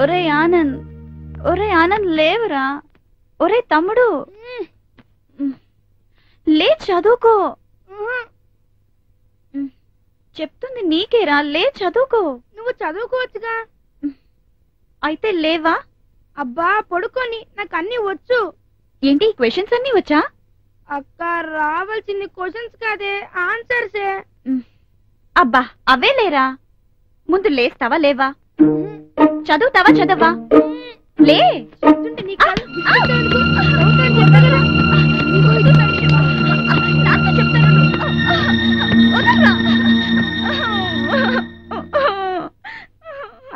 ఒరే ఆనంద్, ఒరే ఆనంద్ లేవరా. ఒరే తమ్ముడు లే, చదువుకో. చెప్తుంది నీకేరా, లే చదువుకో. నువ్వు చదువుకోవచ్చుగా. అయితే లేవా? అబ్బా పడుకోని, నాకు అన్ని వచ్చు. ఏంటి క్వశ్చన్స్ అన్ని వచ్చా? అక్క రావాల్సింది క్వశ్చన్స్ కాదే, ఆన్సర్సే. అబ్బా అవే లేరా. ముందు లేస్తావా లేవా? చదువుతావా చదవా? లే.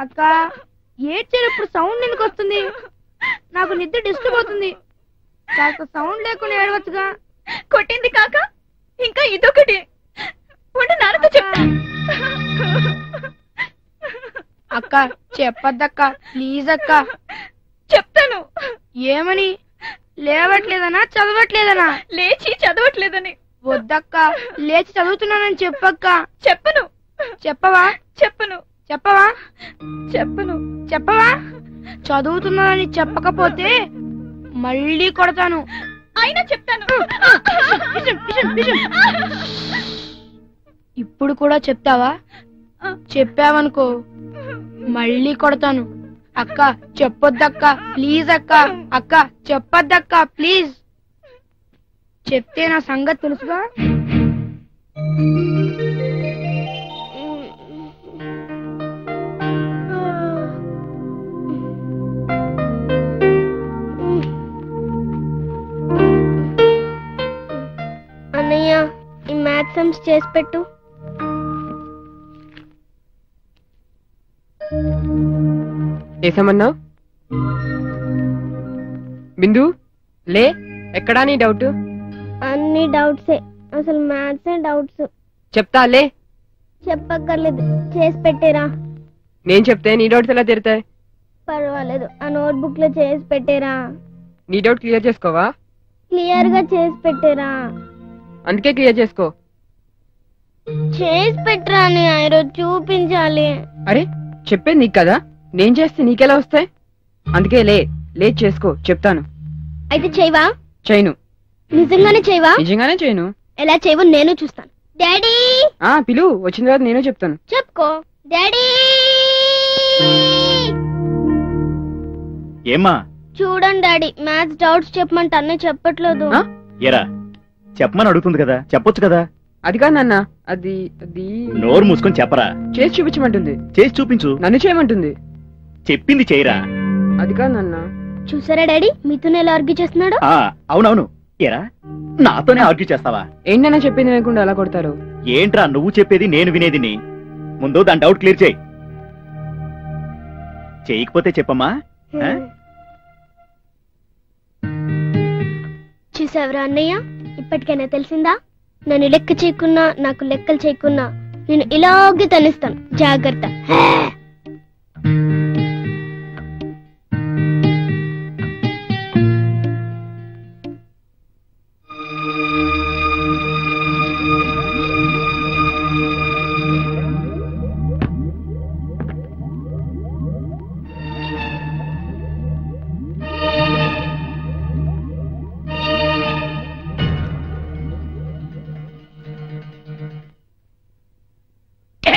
అక్క ఏడ్చేటప్పుడు సౌండ్ ఎందుకు వస్తుంది? నాకు నిద్ర డిస్టర్బ్ అవుతుంది. కాస్త సౌండ్ లేకుండా ఏడవచ్చుగా. కొట్టింది కాక ఇంకా ఇదొకటి. నాన్నతో చెప్తా. అక్క చెప్పద్దక్క, ప్లీజ్ అక్క. చెప్తాను. ఏమని? లేవట్లేదనా చదవట్లేదనా? లేచి చదవట్లేదని. వద్దక్క, లేచి చదువుతున్నానని చెప్పక్క. చెప్పను. చెప్పవా? చెప్పను. చెప్పవా? చెప్పను. చెప్పవా? చదువుతున్నానని చెప్పకపోతే మళ్ళీ కొడతాను. అయినా చెప్తాను. ఇప్పుడు కూడా చెప్తావా? చెప్పావనుకో మళ్ళీ కొడతాను. అక్క చెప్పొద్దక్క, ప్లీజ్ అక్క. అక్క చెప్పొద్దక్క, ప్లీజ్. చెప్తే నా సంగతి తెలుసుగా. అన్నయ్య, ఈ మ్యాథ్స్ సమ్స్ చేసి పెట్టు. ఏసమన్నావు? బిందు లే. ఎక్కడా నీ డౌట్? అన్ని డౌట్సే, అసలు మ్యాథ్సే డౌట్స్. చెప్తా లే. చెప్పక్కర్లేదు, చేసి పెట్టేరా. నేను చెప్తే నీ డౌట్స్ ఎలా తీరుతాయి? పర్వాలేదు, ఆ నోట్బుక్ లో చేసి పెట్టేరా. నీ డౌట్ క్లియర్ చేసుకోవా? క్లియర్ గా చేసి పెట్టేరా. అందుకే క్లియర్ చేసుకో. చేసి పెట్టరా అని ఈరోజు చూపించాలి. అరే చెప్పేది నీకు కదా, నేను చేస్తే నీకెలా వస్తాయి? అందుకే లే, లేట్ చేసుకో, చెప్తాను. అయితే చేయవా? చేయను. నిజంగానే చేయవా? నిజంగానే చేయను. ఎలా చేయవో నేను చూస్తాను. డాడీ పిలు, వచ్చిన తర్వాత నేను చెప్తాను. చెప్పుకో. డాడీ ఏమ్మా? చూడండి డాడీ, మ్యాథ్స్ డౌట్స్ చెప్పమంటే అన్నీ చెప్పట్లేదు. ఎరా చెప్పమని అడుగుతుంది కదా, చెప్పొచ్చు కదా. అది కాదు నాన్న, అది అది నోరు మూసుకొని చెప్పరా. చేసి చూపించమంటుంది. చేసి చూపించు. నన్ను చేయమంటుంది. చెప్పింది చేయరా. అది కాదు నాన్న. చూసారా డాడీ, మీతోనే ఎలా ఆర్గ్యూ చేస్తున్నాడు? అవునవును. ఎరా నాతోనే ఆర్గ్యూ చేస్తావా? ఏంటన్నా చెప్పింది వినకుండా ఎలా కొడతారు? ఏంట్రా నువ్వు చెప్పేది నేను వినేది? ముందు దాని డౌట్ క్లియర్ చేయి. చేయకపోతే చెప్పమ్మా. చూసావరా అన్నయ్య, ఇప్పటికైనా తెలిసిందా? నన్ను లెక్క చేయకున్నా, నాకు లెక్కలు చేయకున్నా నేను ఇలాగే తనిస్తాను. జాగ్రత్త.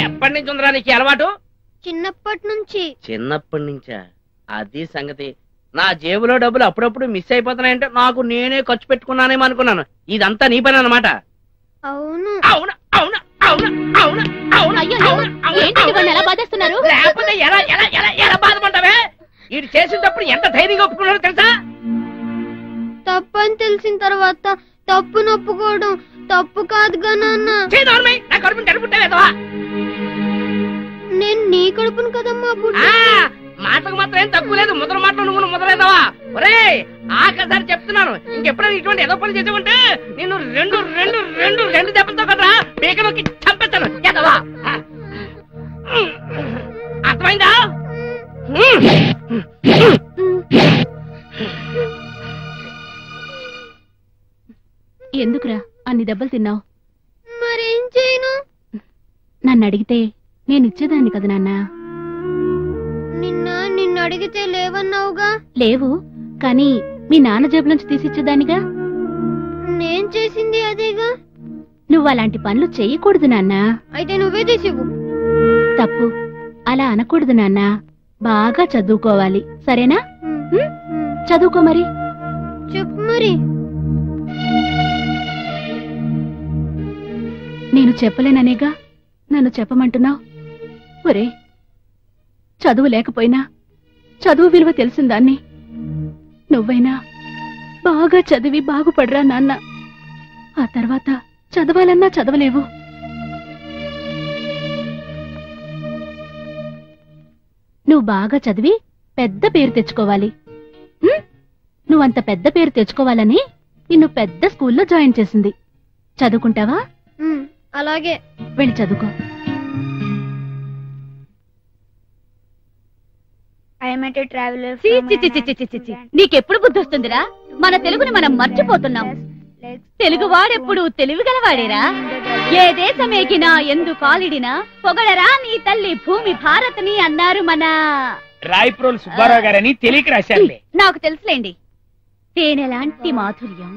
ఎప్పటి నుంచి ఉందిరా నీకు అలవాటు? చిన్నప్పటి నుంచి. చిన్నప్పటి నుంచా? అది సంగతి. నా జేబులో డబ్బులు అప్పుడప్పుడు మిస్ అయిపోతున్నాయంటే నాకు నేనే ఖర్చు పెట్టుకున్నానేమో అనుకున్నాను. ఇదంతా నీ పని అన్నమాట. అవును. అవును అవును అవును అవును అవును. ఎలా బాధేస్తున్నారు? లేకపోతే ఎలా ఎలా ఎలా ఎలా బాధపడ్డావే? వీడు చేసేటప్పుడు ఎంత ధైర్యంగా ఒప్పుకున్నారో తెలుసా? తప్పని తెలిసిన తర్వాత తప్పు నొప్పుకోవడం తప్పు కాదుగా నాన్న. నా కడుపుని కడుపుంటావేదవా? నేను నీ కడుపును కదమ్మా. మాటకు మాత్రం ఏం తక్కువ లేదు. ముద్ర మాటలు నువ్వు ముద్రలేదవా? ఒరే ఆఖరిసారి చెప్తున్నాను, ఇంకెప్పుడైనా ఇటువంటి ఏదో పని చేసామంటే నేను రెండు రెండు రెండు రెండు దెబ్బలతో కదా పీకలోకి చంపేస్తాను. ఎదవా అర్థమైందా? ఎందుకురా అన్ని దెబ్బలు తిన్నావు? మరేం చేయను? నన్ను అడిగితే నేను ఇచ్చేదాన్ని కదా నాన్న. నిన్ను అడిగితే ఉన్నావుగా. లేవు, కానీ మీ నాన్న జేబులోంచి తీసిచ్చేదానిగా. నేను చేసింది అదేగా. నువ్వు అలాంటి పనులు చెయ్యకూడదు నాన్నా. అయితే నువ్వే తీసివ్వు. తప్పు, అలా అనకూడదు నాన్నా. బాగా చదువుకోవాలి, సరేనా? చదువుకో మరి. చెప్పు మరి. నేను చెప్పలేననేగా నన్ను చెప్పమంటున్నావు. ఒరే, చదువు లేకపోయినా చదువు విలువ తెలిసిందాన్ని. నువ్వైనా బాగా చదివి బాగుపడరా నాన్న. ఆ తర్వాత చదవాలన్నా చదవలేవు. నువ్వు బాగా చదివి పెద్ద పేరు తెచ్చుకోవాలి. నువ్వంత పెద్ద పేరు తెచ్చుకోవాలని నిన్ను పెద్ద స్కూల్లో జాయిన్ చేసింది. చదువుకుంటావా? అలాగే. వెళ్ళి చదువుకో. నీకెప్పుడు బుద్ధి వస్తుందిరా? మన తెలుగుని మనం మర్చిపోతున్నాం. తెలుగు వాడెప్పుడు తెలివిగలవాడేరా. ఏ దేశమేగినా ఎందు కాలిడినా పొగడరా నీ తల్లి భూమి భారతని అన్నారు మన రాయప్రోలు సుబ్బారావు గారని తెలియక రాశారులే. నాకు తెలుసులేండి. తేనెలాంటి మాధుర్యం,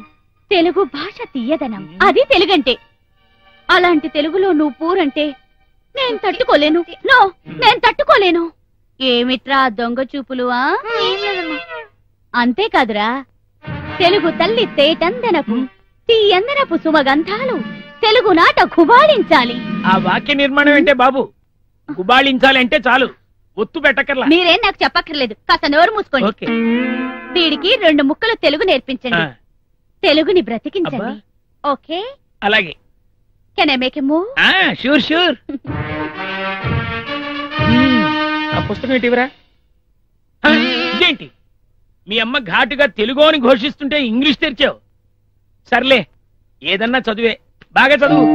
తెలుగు భాష తీయదనం, అది తెలుగంటే. అలాంటి తెలుగులో నువ్వు పూరంటే నేను తట్టుకోలేను. నేను తట్టుకోలేను. ఏమిట్రా దొంగ చూపులు? అంతేకాదురా, తెలుగు తల్లి తేటందనపు తీయందనపు సుమగంధాలు తెలుగు నాట గుబాళించాలి. ఆ వాక్య నిర్మాణం అంటే బాబు, గుబాళించాలంటే చాలు, ఒత్తు పెట్టకర్లా. మీరేం నాకు చెప్పక్కర్లేదు, కాస్త నోరు మూసుకోండి. వీడికి 2 ముక్కలు తెలుగు నేర్పించండి. తెలుగుని బ్రతికించండి. ఓకే, అలాగే. Can I make a move? Sure sure. ఆ పుస్తకం ఏంటివరా? ఇదేంటి, మీ అమ్మ ఘాటుగా తెలుగు అని ఘోషిస్తుంటే ఇంగ్లీష్ తెరిచావు. సర్లే, ఏదన్నా చదువే, బాగా చదువు.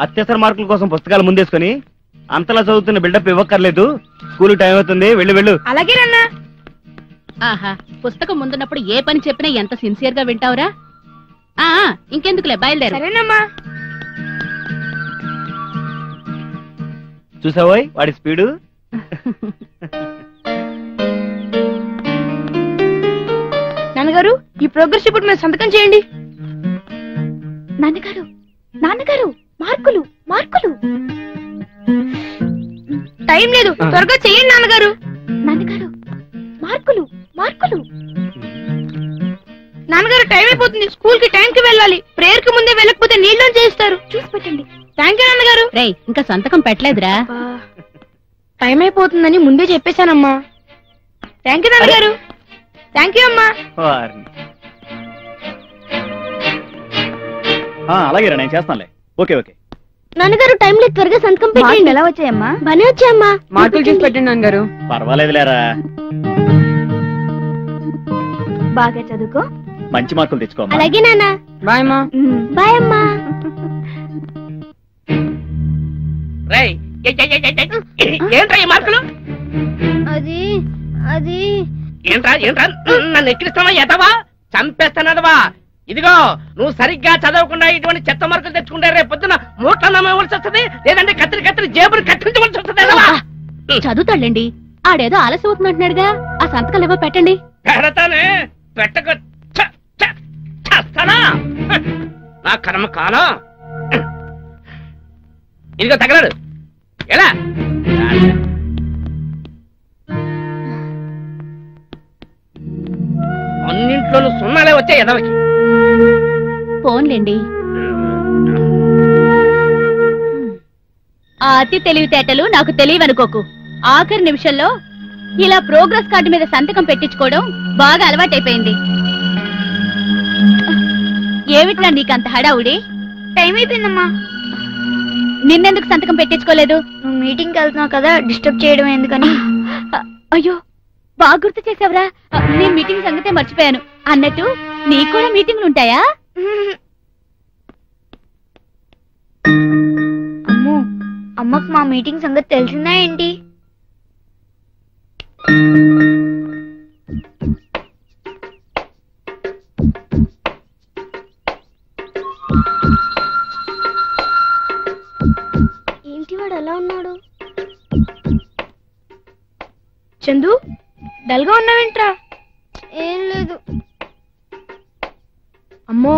అత్యవసర మార్కుల కోసం పుస్తకాలు ముందేసుకొని అంతలా చదువుతున్న బిల్డప్ ఇవ్వక్కర్లేదు. స్కూల్ టైం అవుతుంది, వెళ్ళు వెళ్ళు. అలాగే నాన్నా. ఆహా, పుస్తకం ముందున్నప్పుడు ఏ పని చెప్పినా ఎంత సిన్సియర్ గా వింటావురా. ఇంకెందుకులే, బయలుదేరు. సరేనమ్మా. చూసావోయ్ వాడి స్పీడు. నాన్నగారు, ఈ ప్రోగ్రెస్ రిపోర్ట్ మీద సంతకం చేయండి. నాన్నగారు, నాన్నగారు, మార్కులు మార్కులు. టైం లేదు, త్వరగా చెయ్యండి నాన్నగారు. నాన్నగారు, మార్కులు మార్కులు. నాన్నగారు, టైం అయిపోతుంది, స్కూల్ కి టైం కి వెళ్ళాలి. ప్రేయర్ కి ముందే వెళ్ళకపోతే నీళ్ళు చేస్తారు. చూసి పెట్టండి. థ్యాంక్ యూ నాన్నగారు. రేయ్, ఇంకా సంతకం పెట్టలేదురా. టైం అయిపోతుందని ముందే చెప్పేశానమ్మా. థ్యాంక్ యూ నాన్నగారు. థ్యాంక్ యూ అమ్మా. అలాగే రా, నేను చేస్తానులే. Okay okay. నాన్నగారు, టైం లేదు, త్వరగా సంతకం పెట్టండి. ఎలా వచ్చాయమ్మా? బానే వచ్చాయమ్మా. మార్కులు చూసి పెట్టండి నాన్నగారు. పర్వాలేదులేరా, బాగా చదువుకో, మంచి మార్కులు తెచ్చుకోమ్మా. అలాగే నాన్న. బాయ్ అమ్మా. బాయ్ అమ్మా. ఏంట్రా ఈ మార్కులు? అది అది ఏంట్రా ఏంట్రా నన్ను ఎక్కిరిస్తావా? ఎదవా, చంపేస్తానదవా. ఇదిగో, నువ్వు సరిగ్గా చదవకుండా ఇటువంటి చెత్త మార్కులు తెచ్చుకుంటే రేపు పొద్దున మూట్ల నమ్మవలసి వస్తుంది, లేదంటే కత్తిరి కత్తిరి జేబులు కట్టించవలసి వస్తుంది. చదువుతాడండి, ఆడేదో ఆలస్యం అవుతుందంటున్నాడుగా. ఆ సంతకాలు ఏవో పెట్టండి. పెడతానే, పెట్టక చేస్తానా? నా కర్మ కాలం. ఇదిగో తగలడు. ఎలా అన్నింట్లోనూ సున్నాలే వచ్చాయి ఎదవకి. ఫోన్లేండి. ఆ అతి తెలివితేటలు నాకు తెలియవనుకోకు. ఆఖరి నిమిషంలో ఇలా ప్రోగ్రెస్ కార్డు మీద సంతకం పెట్టించుకోవడం బాగా అలవాటైపోయింది. ఏమిట్రా నీకంత హడావుడి? టైం అయిపోయిందమ్మా. నిన్నెందుకు సంతకం పెట్టించుకోలేదు? నువ్వు మీటింగ్ కి వెళ్తున్నావు కదా, డిస్టర్బ్ చేయడం ఎందుకని. అయ్యో, బాగా గుర్తు చేసావురా. నేను మీటింగ్ సంగతే మర్చిపోయాను. అన్నట్టు నీకు కూడా మీటింగ్లు ఉంటాయా? అమ్మో, అమ్మకు మా మీటింగ్ సంగతి తెలిసిందా ఏంటి? ఏంటి వాడు చందు డల్ గా ఉన్నావేంట్రా? ఏం లేదు. అమ్మో,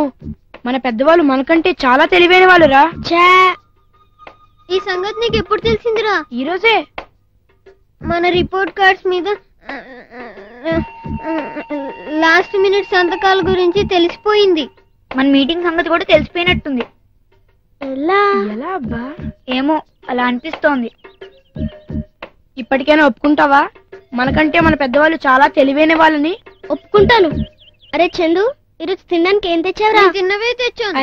మన పెద్దవాళ్ళు మనకంటే చాలా తెలివైన వాళ్ళురా. చా, ఈ సంగతి నీకు ఎప్పుడు తెలిసిందిరా? ఈ రోజే. మన రిపోర్ట్ కార్డ్స్ మీద లాస్ట్ మినిట్ సంతకాల గురించి తెలిసిపోయింది. మన మీటింగ్ సంగతి కూడా తెలిసిపోయినట్టుంది. ఎలా? ఎలా అబ్బా? ఏమో అలా అనిపిస్తోంది. ఇప్పటికైనా ఒప్పుకుంటావా మనకంటే మన పెద్దవాళ్ళు చాలా తెలివైన వాళ్ళని? ఒప్పుకుంటాను. అరే చందు, ఈరోజు తినడానికి ఏం తెచ్చావురా? తిన్నవే తెచ్చాను.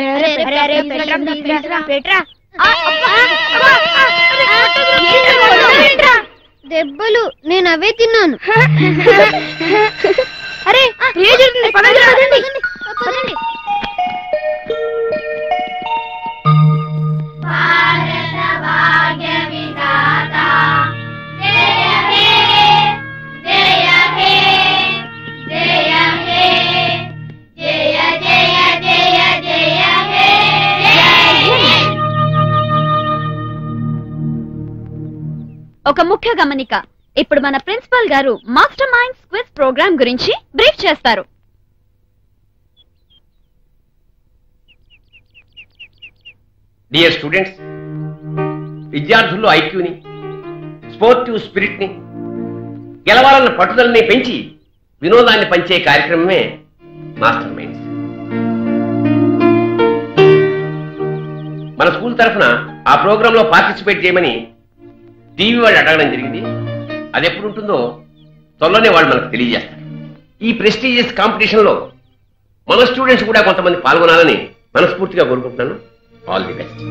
దెబ్బలు, నేను అవే తిన్నాను. అరే ఒక ముఖ్య గమనిక. ఇప్పుడు మన ప్రిన్సిపల్ గారు మాస్టర్ మైండ్స్ క్విజ్ ప్రోగ్రామ్ గురించి బ్రీఫ్ చేస్తారు. డియర్ స్టూడెంట్స్, విద్యార్థుల్లో ఐక్యూని, స్పోర్టివ్ స్పిరిట్ ని, గెలవాలన్న పట్టుదలని పెంచి వినోదాన్ని పంచే కార్యక్రమమే మాస్టర్ మైండ్స్. మన స్కూల్ తరఫున ఆ ప్రోగ్రామ్ లో పార్టిసిపేట్ చేయమని టీవీ వాళ్ళు అడగడం జరిగింది. అది ఎప్పుడు ఉంటుందో త్వరలోనే వాళ్ళు మనకు తెలియజేస్తారు. ఈ ప్రెస్టీజియస్ కాంపిటీషన్ లో మన స్టూడెంట్స్ కూడా కొంతమంది పాల్గొనాలని మనస్ఫూర్తిగా కోరుకుంటున్నాను. All the best.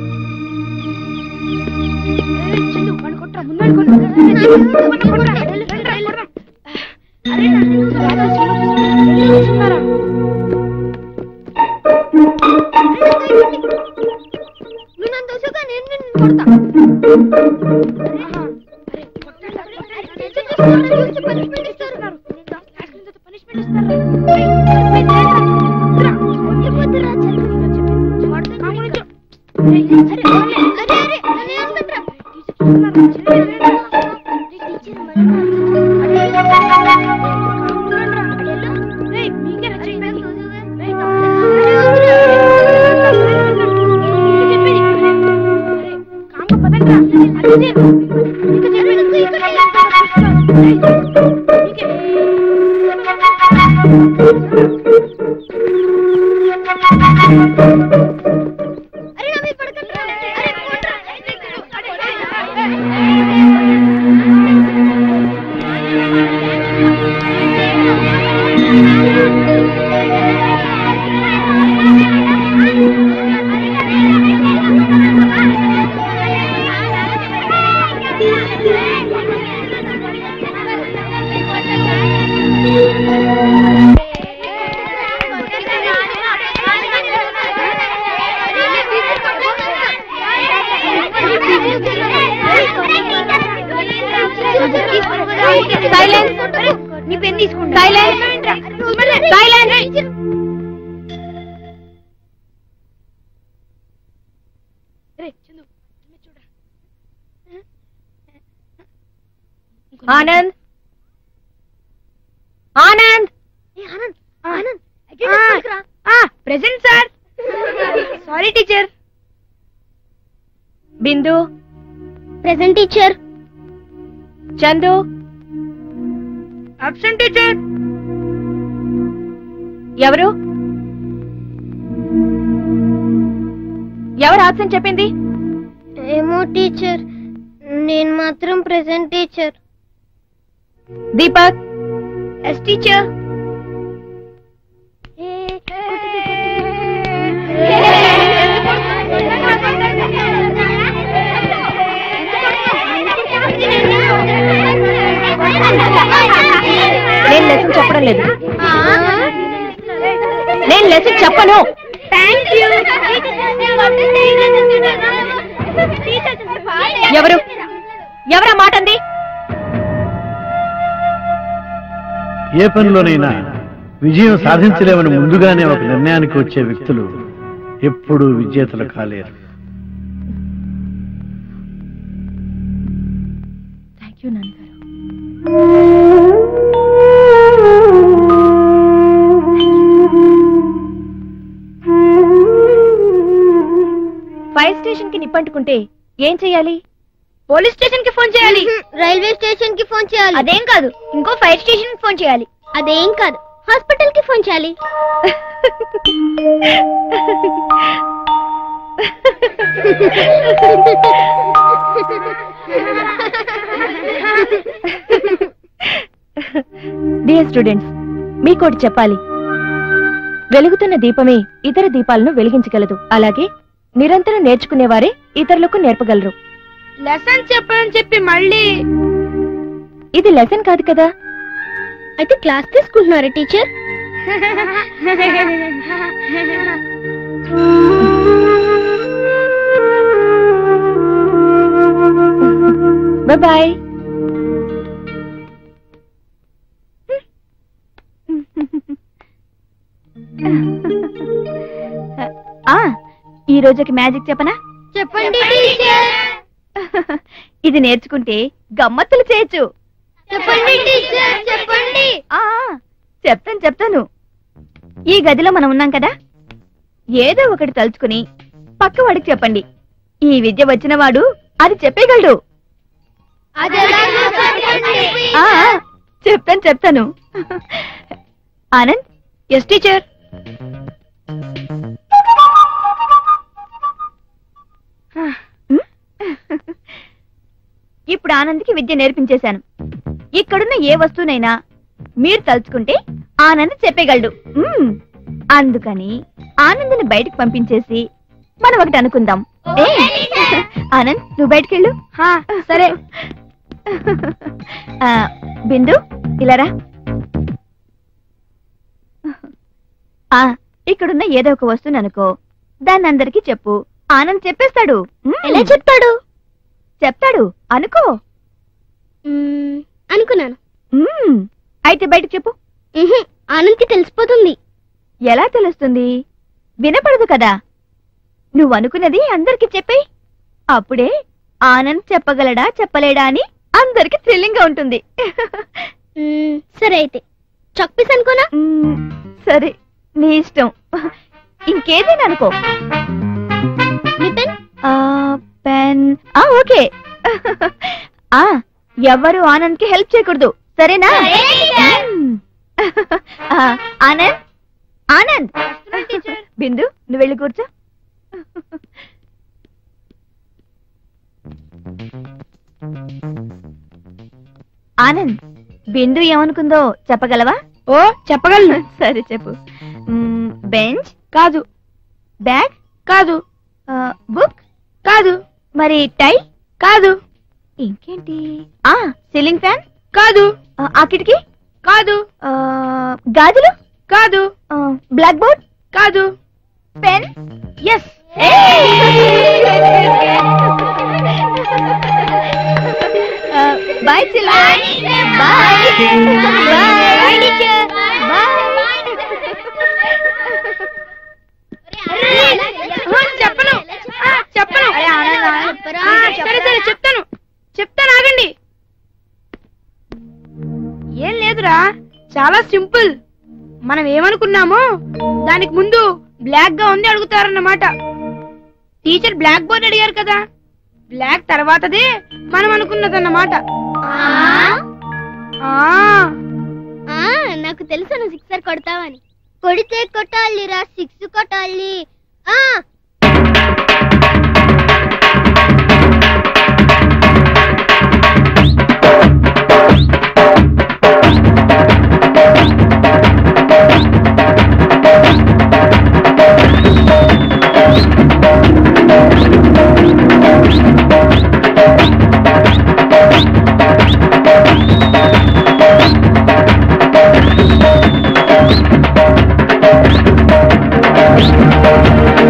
Anand, Anand, present sir. Sorry teacher. Bindu, present teacher. Chandu, absent teacher. ఎవరు ఆబ్సెంట్ చెప్పింది? ఏమో టీచర్, నేను మాత్రం present teacher. Deepak, yes teacher. నేను లెసన్ చెప్పడం లేదు. నేను లెసన్ చెప్పను. ఎవరా మాట అంది? ఏ పనిలోనైనా విజయం సాధించలేమని ముందుగానే ఒక నిర్ణయానికి వచ్చే వ్యక్తులు ఎప్పుడూ విజేతలు కాలేరు. థ్యాంక్ యూ నాన్నగారు. స్టేషన్ కి నిప్పంటుకుంటే ఏం చెయ్యాలి? పోలీస్ స్టేషన్ కి ఫోన్ చేయాలి. రైల్వే స్టేషన్ కి ఫోన్ చేయాలి. అదేం కాదు, ఇంకో ఫైర్ స్టేషన్ కి ఫోన్ చేయాలి. అదేం కాదు, హాస్పిటల్ కి ఫోన్ చేయాలి. డియర్ స్టూడెంట్స్, మీకోటి చెప్పాలి. వెలుగుతున్న దీపమే ఇతర దీపాలను వెలిగించగలదు. అలాగే నిరంతరం నేర్చుకునేవారే ఇతరులకు నేర్పగలరు. లెసన్ చెప్పని చెప్పి మళ్ళీ ఇది లెసన్ కాదు కదా. అయితే క్లాస్ తీసుకుంటున్నారా టీచర్? బాయ్. ఈ రోజుకి మ్యాజిక్ చెప్పనా? చెప్పండి టీచర్. ఇది నేర్చుకుంటే గమ్మత్తులు చేయొచ్చు. చెప్పండి టీచర్, చెప్పండి. చెప్తాను. ఈ గదిలో మనం ఉన్నాం కదా, ఏదో ఒకటి తలుచుకుని పక్క వాడికి చెప్పండి. ఈ విద్య వచ్చిన వాడు అది చెప్పేయగలడు. చెప్తాను. ఆనంద్. Yes teacher. ఇప్పుడు ఆనంద్కి విద్య నేర్పించేశాను. ఇక్కడున్న ఏ వస్తువునైనా మీరు తలుచుకుంటే ఆనంద్ చెప్పేయగలడు. అందుకని ఆనంద్ని బయటకు పంపించేసి మనం ఒకటి అనుకుందాం. ఆనంద్, నువ్వు బయటకెళ్ళు. సరే. బిందు, ఇలారా. ఇక్కడున్న ఏదో ఒక వస్తువుని అనుకో, దాన్ని అందరికీ చెప్పు. ఆనంద్ చెప్పేస్తాడు. ఎలా చెప్తాడు? చెప్తాడు, అనుకో. అనుకున్నాను. అయితే బయటకు చెప్పు. ఆనంద్కి తెలిసిపోతుంది. ఎలా తెలుస్తుంది? వినపడదు కదా. నువ్వు అనుకున్నది అందరికి చెప్పేయ్. అప్పుడే ఆనంద్ చెప్పగలడా చెప్పలేడా అని అందరికి థ్రిల్లింగ్ గా ఉంటుంది. సరే, అయితే చక్పీస్ అనుకోనా? సరే, నీ ఇష్టం. ఇంకేదైనా అనుకో. పెన్. ఓకే. ఎవరు ఆనంద్ కి హెల్ప్ చేయకూడదు, సరేనా? ఆనంద్. బిందు, నువ్వు వెళ్ళి కూర్చో. ఆనంద్, బిందు ఏమనుకుందో చెప్పగలవా? ఓ, చెప్పగలను. సరే చెప్పు. బెంచ్ కాదు. బ్యాగ్ కాదు. బుక్ కాదు. మరి టై కాదు. ఇంకేంటి? సీలింగ్ ఫ్యాన్ కాదు. ఆ కిటికీ కాదు. గాజులు కాదు. బ్లాక్ బోర్డ్ కాదు. పెన్. ఎస్. Boy children. చెప్పను. సరే చెప్తాను, ఆగండి. ఏం లేదురా, చాలా సింపుల్. మనం ఏమనుకున్నామో దానికి ముందు బ్లాక్ గా ఉంది అడుగుతారన్నమాట. టీచర్ బ్లాక్ బోర్డ్ అడిగారు కదా, బ్లాక్ తర్వాతదే మనం అనుకున్నదన్నమాట. నాకు తెలుసు నువ్వు సిక్సర్ కొడతావని. కొడితే కొట్టాలిరా, సిక్స్ కొట్టాలి.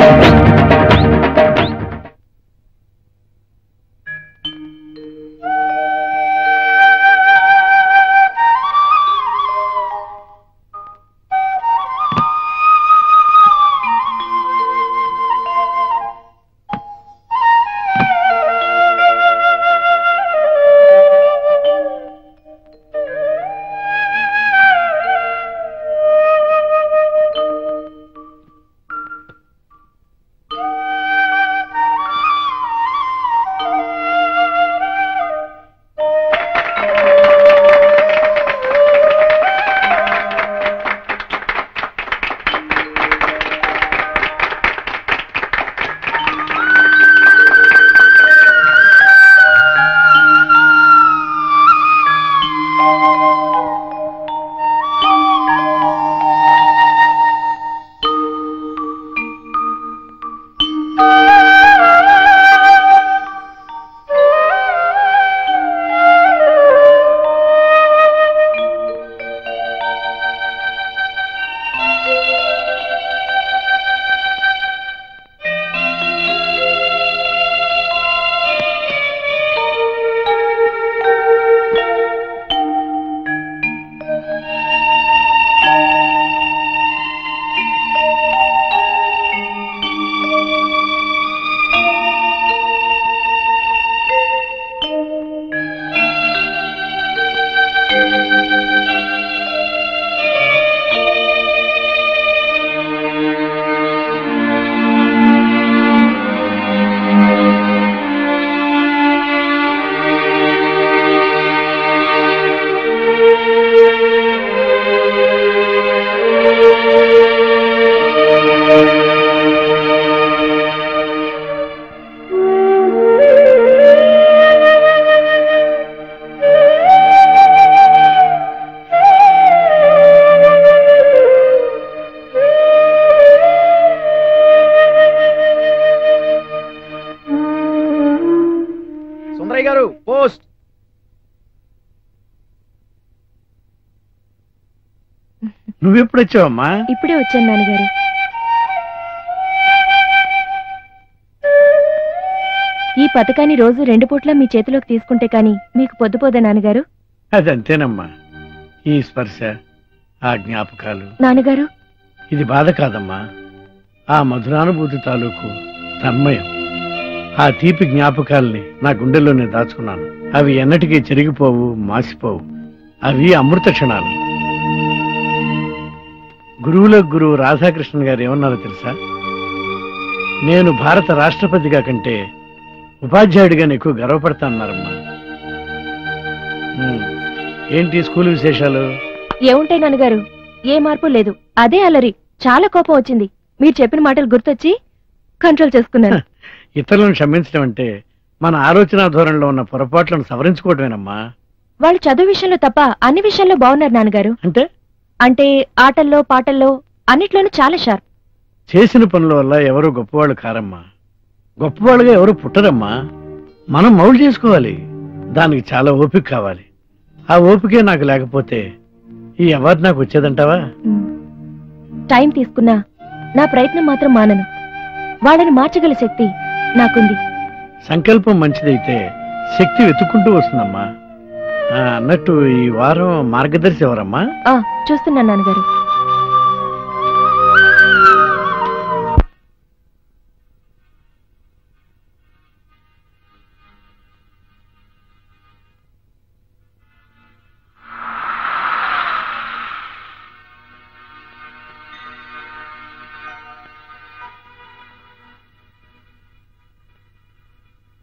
Thank you. నువ్వెప్పుడు వచ్చావమ్మా? ఇప్పుడే వచ్చాను నాన్నగారు. ఈ పథకాన్ని రోజు 2 పూట్ల మీ చేతిలోకి తీసుకుంటే కాని మీకు పొద్దుపోదా నాన్నగారు? అదంతేనమ్మా. ఈ స్పర్శ, ఆ జ్ఞాపకాలు. నాన్నగారు, ఇది బాధ కాదమ్మా, ఆ మధురానుభూతి తాలూకు తన్మయం. ఆ తీపి జ్ఞాపకాల్ని నా గుండెల్లోనే దాచుకున్నాను. అవి ఎన్నటికీ చెరిగిపోవు, మాసిపోవు. అవి అమృత క్షణాలు. గురువులకు గురువు రాధాకృష్ణన్ గారు ఏమన్నారో తెలుసా? నేను భారత రాష్ట్రపతిగా కంటే ఉపాధ్యాయుడిగా ఎక్కువ గర్వపడతానన్నారమ్మా. ఏంటి స్కూల్ విశేషాలు? ఏముంటాయి నాన్నగారు, ఏ మార్పు లేదు. అదే అలరి. చాలా కోపం వచ్చింది. మీరు చెప్పిన మాటలు గుర్తొచ్చి కంట్రోల్ చేసుకున్నాను. ఇతరులను క్షమించడం అంటే మన ఆలోచన ధోరణిలో ఉన్న పొరపాట్లను సవరించుకోవటమేనమ్మా. వాళ్ళు చదువు విషయంలో తప్ప అన్ని విషయాల్లో బాగున్నారు నాన్నగారు. అంటే ఆటల్లో, పాటల్లో అన్నిట్లోనూ చాలా షార్ప్. చేసిన పనుల వల్ల ఎవరు గొప్పవాళ్ళు కారమ్మా. గొప్పవాళ్ళుగా ఎవరు పుట్టరమ్మా. మనం మౌలు చేసుకోవాలి. దానికి చాలా ఓపిక కావాలి. ఆ ఓపికే నాకు లేకపోతే ఈ అవార్డు నాకు వచ్చేదంటావా? టైం తీసుకున్నా నా ప్రయత్నం మాత్రం మానను. వాళ్ళని మార్చగల శక్తి నాకుంది. సంకల్పం మంచిదైతే శక్తి వెతుక్కుంటూ వస్తుందమ్మా. అన్నట్టు ఈ వారం మార్గదర్శి ఎవరమ్మా? చూస్తున్నాను నాన్నగారు.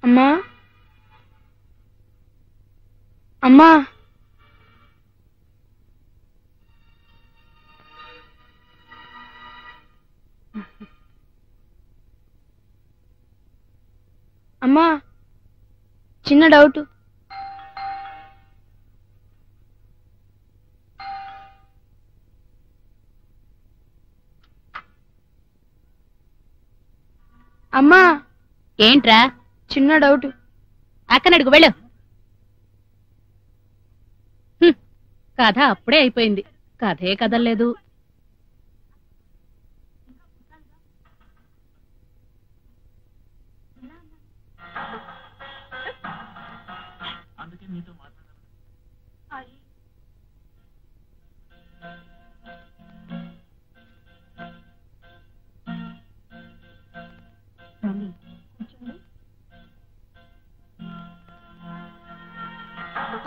అమ్మా, అమ్మా, అమ్మా, చిన్న డౌట్. అమ్మా, ఏంట్రా? చిన్న డౌట్. అక్కనడుగు వెళ్ళు. కథ అప్పుడే అయిపోయింది. కథే కదలేదు.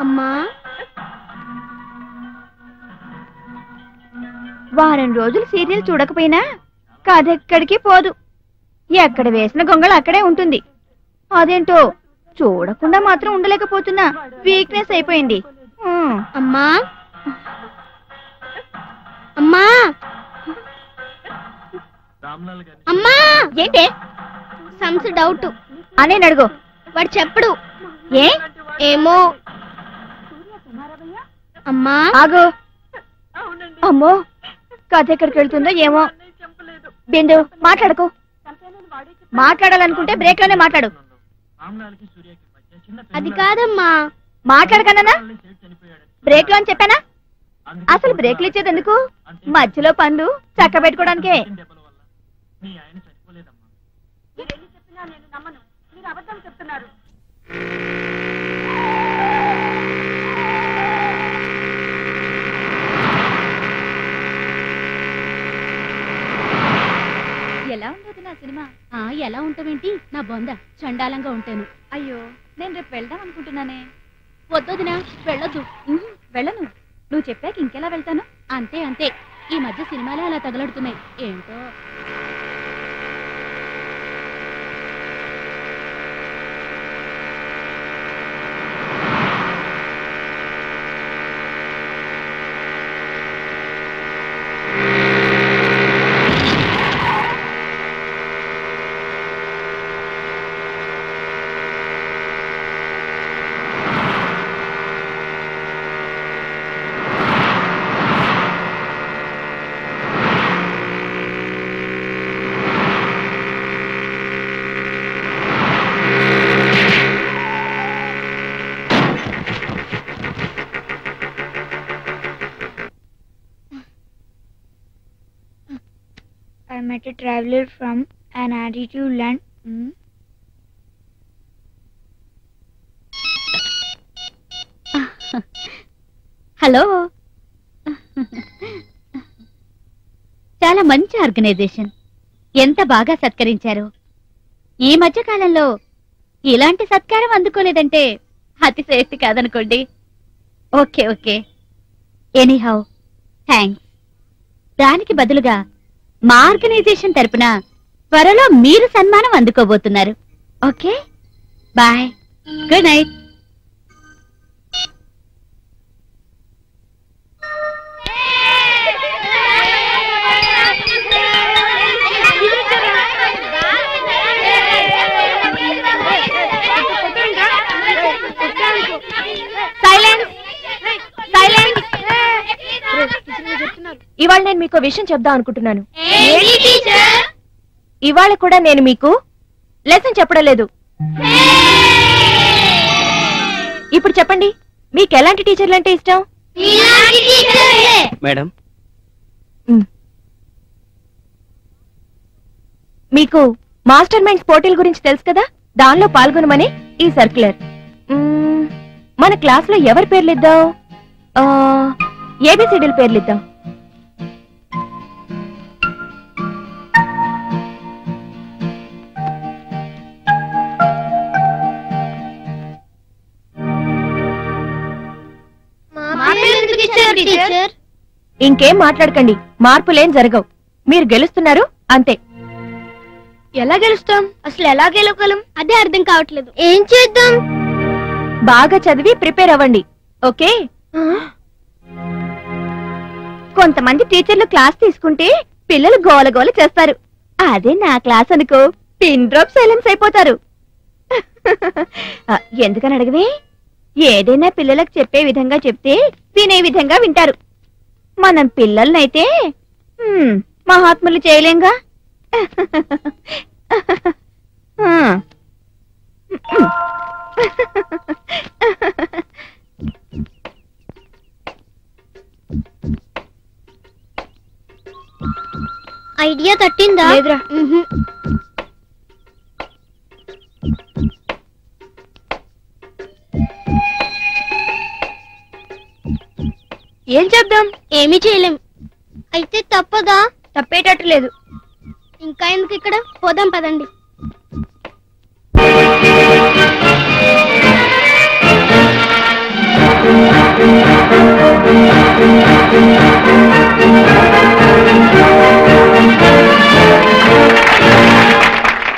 అమ్మా, వారం రోజులు సీరియల్ చూడకపోయినా కథ ఎక్కడికి పోదు. ఎక్కడ వేసిన గొంగళ అక్కడే ఉంటుంది. అదేంటో చూడకుండా మాత్రం ఉండలేకపోతున్నా. వీక్నెస్ అయిపోయింది. అమ్మా, అమ్మా, అమ్మా. ఏంటే? సమ్స్ డౌట్ అనే అడుగు. వాడు చెప్పడు. ఏ? ఏమో. అమ్మా, ఆగు. అమ్మో, కథ ఎక్కడికి వెళ్తుందో ఏమో. బిందు, మాట్లాడకు. మాట్లాడాలనుకుంటే బ్రేక్ లోనే మాట్లాడు. అది కాదమ్మా. మాట్లాడకన్నా బ్రేక్ లో అని చెప్పానా? అసలు బ్రేక్లు ఇచ్చేది ఎందుకు? మధ్యలో పనులు చక్క పెట్టుకోవడానికే. ఎలా ఉండదు నా సినిమా? ఎలా ఉంటావేంటి? నా బొంద చండాలంగా ఉంటాను. అయ్యో, నేను రేపు వెళ్దాం అనుకుంటున్నానే. వద్దొదినా, వెళ్ళొద్దు. వెళ్ళను. నువ్వు చెప్పాక ఇంకెలా వెళ్తాను? అంతే అంతే. ఈ మధ్య సినిమాలే అలా తగలడుతున్నాయి ఏంటో. I met a traveler from an attitude land. Hello. చాలా మంచి ఆర్గనైజేషన్. ఎంత బాగా సత్కరించారు. ఈ మధ్య కాలంలో ఇలాంటి సత్కారం అందుకోలేదంటే అతిశయోక్తి కాదనుకోండి. Okay okay, anyhow thanks. దానికి బదులుగా మా ఆర్గనైజేషన్ తరపున త్వరలో మీరు సన్మానం అందుకోబోతున్నారు. Okay bye, good night. ఇవాళ నేను మీకు విషయం చెప్దాం అనుకుంటున్నాను. ఇవాళ కూడా నేను మీకు లెసన్ చెప్పడం లేదు. ఇప్పుడు చెప్పండి, మీకు ఎలాంటి టీచర్లు అంటే ఇష్టం? మేడం, మీకు మాస్టర్ మైండ్స్ పోటీల గురించి తెలుసు కదా, దానిలో పాల్గొనమని ఈ సర్క్యులర్. మన క్లాస్ లో ఎవరి పేర్లు ఇద్దాం? ఏబిసిడీల పేర్లు ఇద్దాం. ఇంకేం మాట్లాడకండి, మార్పులేం జరగవు. మీరు గెలుస్తున్నారు అంతే. ఎలా గెలుస్తాం? అసలు ఎలా గెలవగలం? అదే అర్థం కావట్లేదు. ఏం చేద్దాం? బాగా చదివి ప్రిపేర్ అవ్వండి. ఓకే? కొంతమంది టీచర్లు క్లాస్ తీసుకుంటే పిల్లలు గోలగోల చేస్తారు. అదే నా క్లాస్ అనుకో, పిన్ డ్రాప్ సైలెన్స్ అయిపోతారు. ఎందుకని అడగవే? ఏదైనా పిల్లలకు చెప్పే విధంగా చెప్తే వినే విధంగా వింటారు. మనం పిల్లలనైతే మహాత్ములు చేయలేంగా. ఐడియా తట్టిందా? లేదురా. ఏం చేద్దాం? ఏమీ చేయలేం. అయితే తప్పదా? తప్పేటట్టు లేదు. ఇంకా ఎందుకు ఇక్కడ? పోదాం పదండి.